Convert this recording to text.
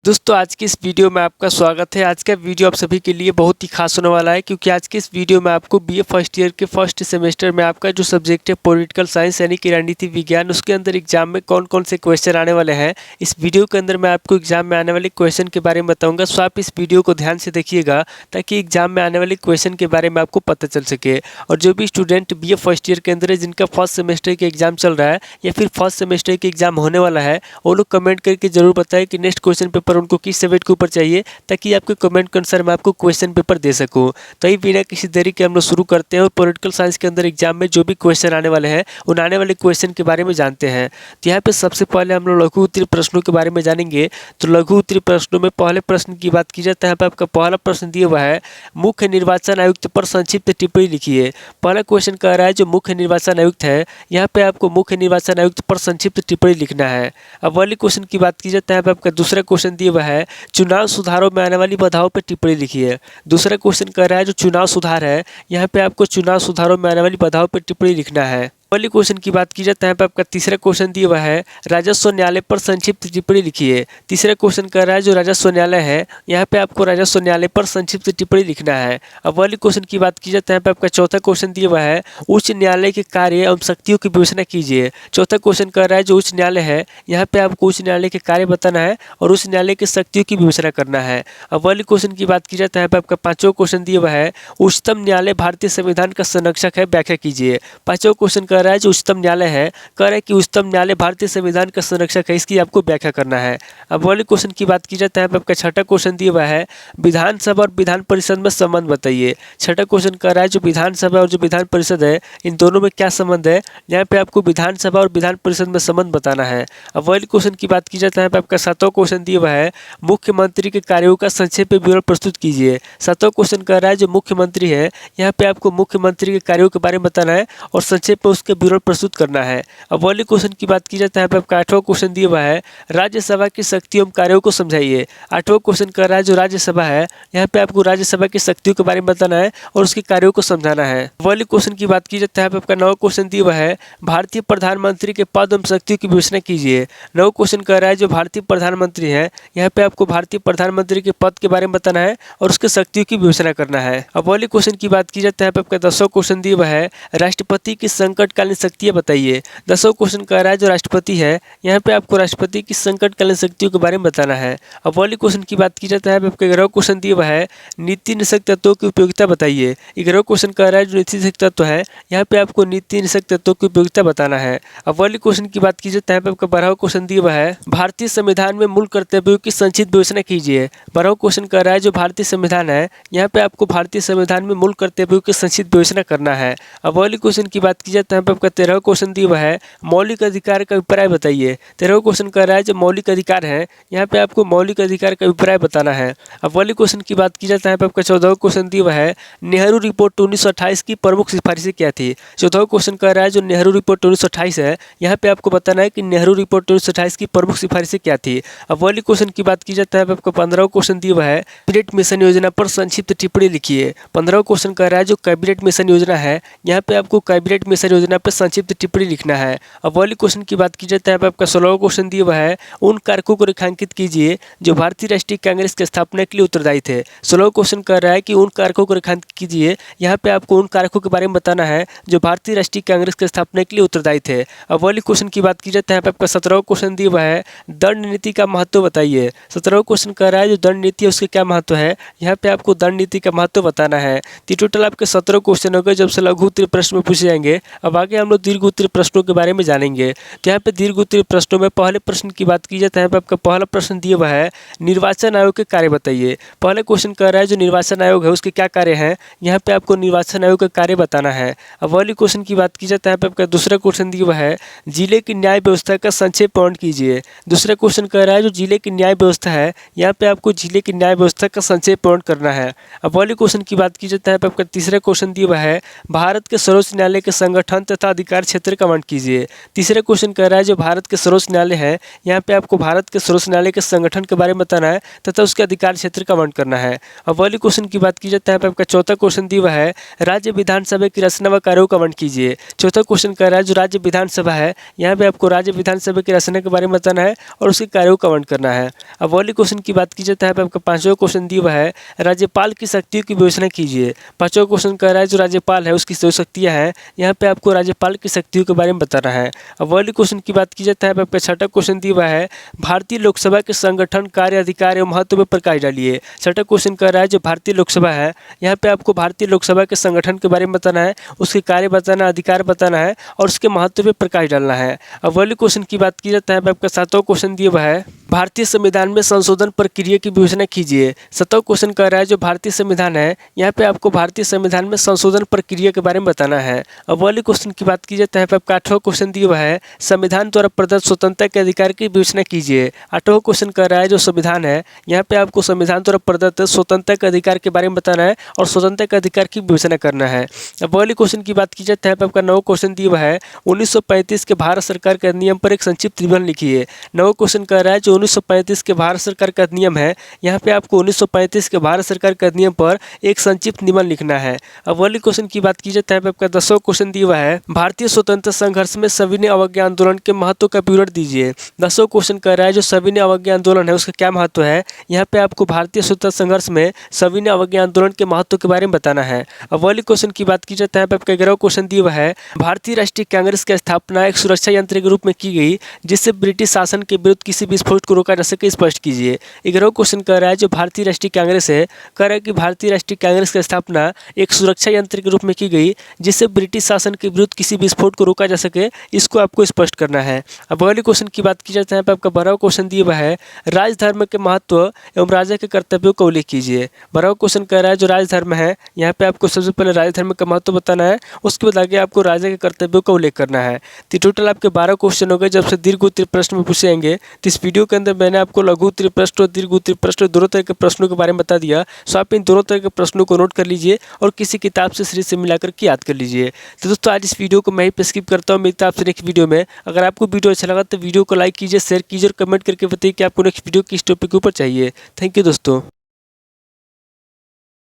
दोस्तों आज की इस वीडियो में आपका स्वागत है। आज का वीडियो आप सभी के लिए बहुत ही खास होने वाला है, क्योंकि आज के इस वीडियो में आपको बीए फर्स्ट ईयर के फर्स्ट सेमेस्टर में आपका जो सब्जेक्ट है पॉलिटिकल साइंस यानी कि रणनीति विज्ञान, उसके अंदर एग्जाम में कौन कौन से क्वेश्चन आने वाले हैं, इस वीडियो के अंदर मैं आपको एग्जाम में आने वाले क्वेश्चन के बारे में बताऊँगा। सो आप इस वीडियो को ध्यान से देखिएगा ताकि एग्जाम में आने वाले क्वेश्चन के बारे में आपको पता चल सके। और जो भी स्टूडेंट बीए फर्स्ट ईयर के अंदर है, जिनका फर्स्ट सेमेस्टर के एग्जाम चल रहा है या फिर फर्स्ट सेमेस्टर के एग्जाम होने वाला है, वो लोग कमेंट करके जरूर बताएं कि नेक्स्ट क्वेश्चन पेपर उनको किस सब्जेक्ट के ऊपर चाहिए, ताकि आपके कमेंट के अनुसार मैं आपको क्वेश्चन पेपर दे सकूं। तो ये बिना किसी देरी के हम लोग शुरू करते हैं और पॉलिटिकल साइंस के अंदर एग्जाम में जो भी क्वेश्चन आने वाले हैं उन आने वाले क्वेश्चन के बारे में जानते हैं। तो यहाँ पे सबसे पहले हम लोग लघु उत्तरीय प्रश्नों के बारे में जानेंगे। तो लघु उत्तरीय प्रश्नों में पहले प्रश्न की बात की जाए तो यहाँ पे आपका पहला प्रश्न दिया हुआ है, मुख्य निर्वाचन आयुक्त पर संक्षिप्त टिप्पणी लिखिए। पहला क्वेश्चन कह रहा है जो मुख्य निर्वाचन आयुक्त है, यहाँ पे आपको मुख्य निर्वाचन आयुक्त पर संक्षिप्त टिप्पणी लिखना है। अब वाली क्वेश्चन की बात की जाए तो यहाँ पे आपका दूसरा क्वेश्चन दिया हुआ है, चुनाव सुधारों में आने वाली बाधाओं पर टिप्पणी लिखिए। दूसरा क्वेश्चन कह रहा है जो चुनाव सुधार है, यहाँ पे आपको चुनाव सुधारों में आने वाली बाधाओं पर टिप्पणी लिखना है। पहले क्वेश्चन की बात की जाए तो यहाँ पे आपका तीसरा क्वेश्चन दिया हुआ है, राजस्व न्यायालय पर संक्षिप्त टिप्पणी लिखिए। तीसरा क्वेश्चन कर रहा है जो राजस्व न्यायालय है, यहाँ पे आपको राजस्व न्यायालय पर संक्षिप्त टिप्पणी लिखना है। अब वाली क्वेश्चन की बात की जाए तो यहाँ पे आपका चौथा क्वेश्चन दिया हुआ है, उच्च न्यायालय के कार्य एवं शक्तियों की विवेचना कीजिए। चौथा क्वेश्चन कर रहा है जो उच्च न्यायालय है, यहाँ पे आपको उच्च न्यायालय के कार्य बताना है और उच्च न्यायालय की शक्तियों की विवेचना करना है। अब वाली क्वेश्चन की बात की जाए तो यहाँ पे आपका पांचवा क्वेश्चन दिया हुआ है, उच्चतम न्यायालय भारतीय संविधान का संरक्षक है, व्याख्या कीजिए। पांचवा क्वेश्चन कर रहा है जो उच्चतम न्यायालय है, कह रहा है कि उच्चतम न्यायालय भारतीय संविधान का संरक्षक है, इसकी आपको व्याख्या करना है। अब वाले क्वेश्चन की बात की जाए तो यहाँ पे आपका छठा क्वेश्चन दिया हुआ है, विधानसभा और विधान परिषद में संबंध बताइए। छठा क्वेश्चन कह रहा है जो विधानसभा और जो विधान परिषद है, इन दोनों में क्या संबंध है, यहाँ पे आपको विधानसभा और विधान परिषद में संबंध बताना है। अब वाले क्वेश्चन की बात की जाए तो यहाँ पे आपका सातवां क्वेश्चन दिया हुआ है, मुख्यमंत्री के कार्यों का संक्षेप में विवरण प्रस्तुत कीजिए। सातवां क्वेश्चन कह रहा है जो मुख्यमंत्री है, यहाँ पे आपको मुख्यमंत्री के कार्यों के बारे में बताना है और संक्षेप में उसके विवरण प्रस्तुत करना है। अब वाले क्वेश्चन की बात की जाए तो यहाँ पे आपका आठवां क्वेश्चन दिया हुआ है, राज्यसभा की शक्तियों एवं कार्यों को समझाइए। आठवां क्वेश्चन कर रहा है जो राज्यसभा है, यहाँ पे आपको राज्यसभा की शक्तियों के बारे में बताना है और उसके कार्यों को समझाना है। वाले क्वेश्चन की बात की जाए तो यहाँ पे आपका नवा क्वेश्चन दिया हुआ है, भारतीय प्रधानमंत्री के पद एवं शक्तियों की विवेचना कीजिए। नवा क्वेश्चन कर रहा है जो भारतीय प्रधानमंत्री है, यहाँ पे आपको भारतीय प्रधानमंत्री के पद के बारे में बताना है और उसके शक्तियों की विवेचना करना है। अब वाले क्वेश्चन की बात की जाए तो यहाँ पे आपका 10वां क्वेश्चन दिया हुआ है, राष्ट्रपति की संकटकालीन शक्तियाँ बताइए। 10वां क्वेश्चन कह रहा है जो राष्ट्रपति है, यहाँ पे आपको राष्ट्रपति की संकटकालीन शक्तियों के बारे में बताना है। अब वाले क्वेश्चन की बात की जाए तो यहाँ पे आपका 11वां क्वेश्चन दिया हुआ है, नीति निषेध तत्वों की उपयोगिता बताइए। 11वां क्वेश्चन कह रहा है जो नीति निषेध तत्व है, यहाँ पे आपको नीति निषेध तत्वों की उपयोगिता बताना है। अब वाले क्वेश्चन की बात की जाए तो यहाँ पे आपका 12वां क्वेश्चन दिया हुआ है, भारतीय संविधान में मूल कर्तव्यों की संक्षिप्त विवेचना कीजिए। 12वां क्वेश्चन कह रहा है जो भारतीय संविधान है, यहाँ पे आपको भारतीय संविधान में मूल कर्तव्यों की संक्षिप्त विवेचना करना है। अब वाले क्वेश्चन की बात की जाए तो यहाँ पे आपका 13वां क्वेश्चन दिया हुआ है, मौलिक अधिकार का अभिप्राय बताइए। 13वां क्वेश्चन कर रहा है जो मौलिक अधिकार है, यहाँ पे आपको मौलिक अधिकार का अभिप्राय बताना है। अब वाले क्वेश्चन की बात की जाए तो यहाँ पे आपका 14वां क्वेश्चन दिया हुआ है, नेहरू रिपोर्ट 1928 की प्रमुख सिफारिशें क्या थी। 14वां क्वेश्चन कर रहा है जो नेहरू रिपोर्ट 1928 है, यहाँ पे आपको बताना है कि नेहरू रिपोर्ट 1928 की प्रमुख सिफारिशें क्या थी। अब वाले क्वेश्चन की बात की जाए तो यहाँ पे आपको 15वां क्वेश्चन दिया हुआ है, कैबिनेट मिशन योजना पर संक्षिप्त टिप्पणी लिखिए। 15वां क्वेश्चन कर रहा है जो कैबिनेट मिशन योजना है, यहाँ पे आपको कैबिनेट मिशन योजना पर संक्षिप्त टिप्पणी लिखना है। अब वाले क्वेश्चन की बात की जाए तो यहाँ पे आपका 16वां क्वेश्चन दिया हुआ है, उन कारकों को रेखांकित कीजिए जो भारतीय राष्ट्रीय कांग्रेस की स्थापना के लिए उत्तरदायी थे। 16वां क्वेश्चन कर रहा है कि उन कारकों को रेखांकित कीजिए, यहाँ पे आपको उन कारकों के बारे में बताना है जो भारतीय राष्ट्रीय कांग्रेस की स्थापना के लिए उत्तरदायी थे। अब वाले क्वेश्चन की बात की जाए तो यहाँ पे आपका 17वां क्वेश्चन दिया हुआ है, दंड नीति का महत्व बताइए। 17वां क्वेश्चन कर रहा है जो दंड नीति है उसके क्या महत्व है, यहाँ पे आपको दंड नीति का महत्व बताना है। तो टोटल आपके 17 क्वेश्चन हो गए जब से लघु उत्तरीय प्रश्न में पूछे जाएंगे। अब आगे हम लोग दीर्घ उत्तरीय प्रश्नों के बारे में जानेंगे। तो यहाँ पे दीर्घ उत्तरीय प्रश्नों में पहले प्रश्न की बात की जाए तो यहाँ पे आपका पहला प्रश्न दिया हुआ है, निर्वाचन आयोग के कार्य बताइए। पहले क्वेश्चन कर रहा है जो निर्वाचन आयोग है उसके क्या कार्य हैं, यहाँ पे आपको निर्वाचन आयोग का कार्य बताना है। अब वाली क्वेश्चन की बात की जाए तो यहाँ पे आपका दूसरा क्वेश्चन दिया हुआ है, जिले की न्याय व्यवस्था का संक्षेप वर्णन कीजिए। दूसरा क्वेश्चन कह रहा है जो जिले की न्याय व्यवस्था है, यहाँ पे आपको जिले की न्याय व्यवस्था का संक्षेप वर्णन करना है। अब वाली क्वेश्चन की बात की जाए तो यहाँ पे आपका तीसरा क्वेश्चन दिया हुआ है, भारत के सर्वोच्च न्यायालय के संगठन तथा अधिकार क्षेत्र का वर्णन कीजिए। तीसरा क्वेश्चन कह रहा है जो भारत के सर्वोच्च न्यायालय है, यहाँ पे आपको भारत के सर्वोच्च न्यायालय के संगठन के बारे में बताना है तथा उसके अधिकार क्षेत्र का वर्णन करना है। अब वाली क्वेश्चन की बात की जाता है, यहाँ पे आपका चौथा क्वेश्चन दिया हुआ है राज्य विधानसभा की रचना व कार्यों का वर्णन कीजिए। चौथा क्वेश्चन कह रहा है जो राज्य विधानसभा है, यहाँ पे आपको राज्य विधानसभा की रचना के बारे में बताना है और उसके कार्यों का वर्णन करना है। अब वाली क्वेश्चन की बात की जाता है, आपका पांचवा क्वेश्चन दिया हुआ है राज्यपाल की शक्तियों की विवेचना कीजिए। पांचवा क्वेश्चन कह रहा है जो राज्यपाल है उसकी जो शक्तियाँ हैं, यहाँ पे आपको राज्यपाल की शक्तियों के बारे में बताना है। अब वाली क्वेश्चन की बात की जाता है, आपका छठा क्वेश्चन दिया हुआ है भारतीय लोकसभा के संगठन, कार्य, अधिकार एवं महत्व पर प्रकाश डालिए। छठा क्वेश्चन कह रहा है जो भारतीय लोकसभा है, यहाँ पे आपको भारतीय लोकसभा के संगठन के बारे में बताना है, उसके कार्य बताना, अधिकार बताना है और उसके महत्व पर प्रकाश डालना है। अब वाली क्वेश्चन की बात की जाता है, आपका सातवां क्वेश्चन दिया हुआ है भारतीय संविधान में संशोधन प्रक्रिया की विवेचना कीजिए। सातवां क्वेश्चन कह रहा है जो भारतीय संविधान है, यहाँ पे आपको भारतीय संविधान में संशोधन प्रक्रिया के बारे में बताना है। अब वाली क्वेश्चन की बात की जाता है, आपका आठवां क्वेश्चन दिया हुआ है संविधान द्वारा प्रदत्त स्वतंत्रता के अधिकार की विवेचना कीजिए। आठवां क्वेश्चन कह रहा है जो संविधान है, यहाँ पे आपको संविधान द्वारा प्रदत्त स्वतंत्रता के अधिकार के बारे में बताना है और स्वतंत्रता के अधिकार की विवेचना करना है। अब वाली क्वेश्चन की बात की जाता है, आपका नौवां क्वेश्चन दिया हुआ है 1935 के भारत सरकार के अधिनियम पर एक संक्षिप्त निबंध लिखिए। नौवां क्वेश्चन कह रहा है जो 1935 के भारत सरकार का अधिनियम है, यहाँ पे आपको 1935 के भारत सरकार के अधिनियम पर एक संक्षिप्त निबंध लिखना है। अब वाली क्वेश्चन की बात की जाता है, आपका 10वां क्वेश्चन दिया हुआ है भारतीय स्वतंत्रता संघर्ष में सविनय अवज्ञा आंदोलन के महत्व का विवरण दीजिए। 10वां क्वेश्चन कह रहा है जो सविनय अवज्ञा आंदोलन है उसका क्या महत्व है, यहाँ पे आपको भारतीय स्वतंत्रता संघर्ष में सविनय अवज्ञा आंदोलन के महत्व के बारे में बताना है। अब वाली क्वेश्चन की बात की जाता है, आपका 11वां क्वेश्चन दिया हुआ है भारतीय राष्ट्रीय कांग्रेस की स्थापना एक सुरक्षा यंत्र के रूप में की गई जिससे ब्रिटिश शासन के विरुद्ध किसी विस्फोट को रोका जा सके, स्पष्ट कीजिए। 11वां क्वेश्चन कह रहा है जो भारतीय राष्ट्रीय कांग्रेस है, कह रहा है कि भारतीय राष्ट्रीय कांग्रेस की स्थापना एक सुरक्षा यंत्र के रूप में की गई जिससे ब्रिटिश शासन के विरुद्ध किसी विस्फोट को रोका जा सके, इसको आपको स्पष्ट करना है। अब अगले क्वेश्चन की बात की जाती है, आपका 12वां क्वेश्चन दिया हुआ है राजधर्म के महत्व एवं राजा के कर्तव्यों का उल्लेख कीजिए। 12वां क्वेश्चन कह रहा है जो राजधर्म है, यहाँ पे आपको सबसे पहले राजधर्म का महत्व बताना है, उसके बाद आगे आपको राजा के कर्तव्यों का उल्लेख करना है। तो टोटल आपके 12 क्वेश्चन हो गए। जब से दीर्घ उत्तरीय प्रश्न में पूछे जाएंगे तो इस वीडियो के अंदर मैंने आपको लघु उत्तरीय प्रश्न और दीर्घ उत्तरीय प्रश्न दोनों तरह के प्रश्नों के बारे में बता दिया। सो आप इन दोनों तरह के प्रश्नों को नोट कर लीजिए और किसी किताब से सीरीज से मिलाकर के याद कर लीजिए। तो दोस्तों आज इस वीडियो को मैं ही पे स्किप करता हूँ, मिलता है आपसे नेक्स्ट वीडियो में। अगर आपको वीडियो अच्छा लगा तो वीडियो को लाइक कीजिए, शेयर कीजिए और कमेंट करके बताइए कि आपको नेक्स्ट वीडियो किस टॉपिक के ऊपर चाहिए। थैंक यू दोस्तों।